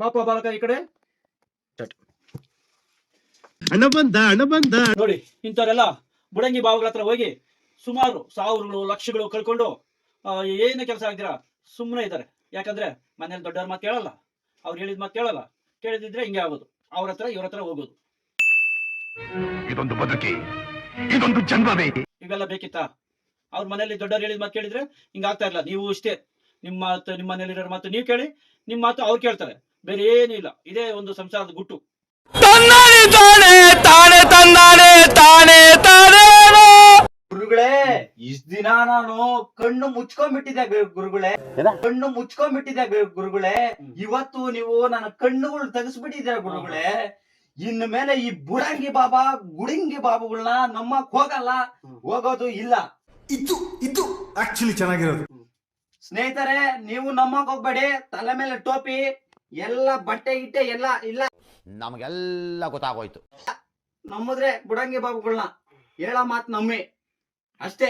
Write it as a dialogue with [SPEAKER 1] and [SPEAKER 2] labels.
[SPEAKER 1] ಬಾಪ ಬಾಲಕ ಈ ಕಡೆ.
[SPEAKER 2] ಹಣ ಬಂದ
[SPEAKER 1] ನೋಡಿ, ಇಂಥವರೆಲ್ಲ ಬುಡಂಗಿ ಬಾವುಗಳ ಹತ್ರ ಹೋಗಿ ಸುಮಾರು ಸಾವಿರಗಳು ಲಕ್ಷಗಳು ಕಳ್ಕೊಂಡು ಏನು ಕೆಲಸ ಆಗ್ತೀರಾ ಸುಮ್ಮನೆ ಇದ್ದಾರೆ. ಯಾಕಂದ್ರೆ ಮನೇಲಿ ದೊಡ್ಡವ್ರ ಮಾತು ಕೇಳಲ್ಲ, ಅವ್ರು ಹೇಳಿದ ಮಾತು ಕೇಳಲ್ಲ. ಕೇಳಿದ್ರೆ ಹಿಂಗೆ ಆಗೋದು, ಅವ್ರ ಹತ್ರ ಇವ್ರ ಹತ್ರ ಹೋಗೋದು.
[SPEAKER 3] ಇದೊಂದು ಬದುಕಿ, ಇದೊಂದು ಜನ್ಮವೇ.
[SPEAKER 1] ಇವೆಲ್ಲ ಬೇಕಿತ್ತಾ? ಅವ್ರ ಮನೇಲಿ ದೊಡ್ಡವ್ರು ಹೇಳಿದ ಮಾತು ಕೇಳಿದ್ರೆ ಹಿಂಗಾಗ್ತಾ ಇಲ್ಲ. ನೀವು ಇಷ್ಟೇ, ನಿಮ್ಮ ಮಾತು ನಿಮ್ಮ ಮನೇಲಿರೋ ಮಾತು ನೀವು ಕೇಳಿ, ನಿಮ್ಮ ಮಾತು ಅವ್ರು ಕೇಳ್ತಾರೆ, ಬೇರೆ ಏನೂ ಇಲ್ಲ. ಇದೇ ಒಂದು ಸಂಸಾರದ ಗುಟ್ಟು.
[SPEAKER 4] ಗುರುಗಳೇ, ಇಷ್ಟ ದಿನ ನಾನು ಕಣ್ಣು ಮುಚ್ಕೊಂಡ್ಬಿಟ್ಟಿದ್ದೆ ಗುರುಗಳೇ. ಇವತ್ತು ನೀವು ನನ್ನ ಕಣ್ಣುಗಳು ತೆಗೆಸ್ಬಿಟ್ಟಿದ್ದೀರ ಗುರುಗಳೇ. ಇನ್ನು ಮೇಲೆ ಈ ಬುಡಂಗಿ ಬಾಬಾ ಗುಡಿಂಗಿ ಬಾಬುಗಳನ್ನ ನಮ್ಮಕ್ ಹೋಗಲ್ಲ, ಹೋಗೋದು ಇಲ್ಲ.
[SPEAKER 5] ಇದು ಆಕ್ಚುಲಿ ಚೆನ್ನಾಗಿರೋದು.
[SPEAKER 4] ಸ್ನೇಹಿತರೆ, ನೀವು ನಮ್ಮಕ್ ಹೋಗ್ಬೇಡಿ. ತಲೆ ಮೇಲೆ ಟೋಪಿ ಎಲ್ಲ ಬಟ್ಟೆ ಗಿಟ್ಟೆ ಎಲ್ಲ ಇಲ್ಲ.
[SPEAKER 6] ನಮಗೆಲ್ಲ ಗೊತ್ತಾಗೋಯ್ತು.
[SPEAKER 4] ನಮ್ಮದ್ರೆ ಬುಡಂಗಿ ಬಾಬುಗಳನ್ನ ಹೇಳೋ ಮಾತು ನಮ್ಮಿ ಅಷ್ಟೇ.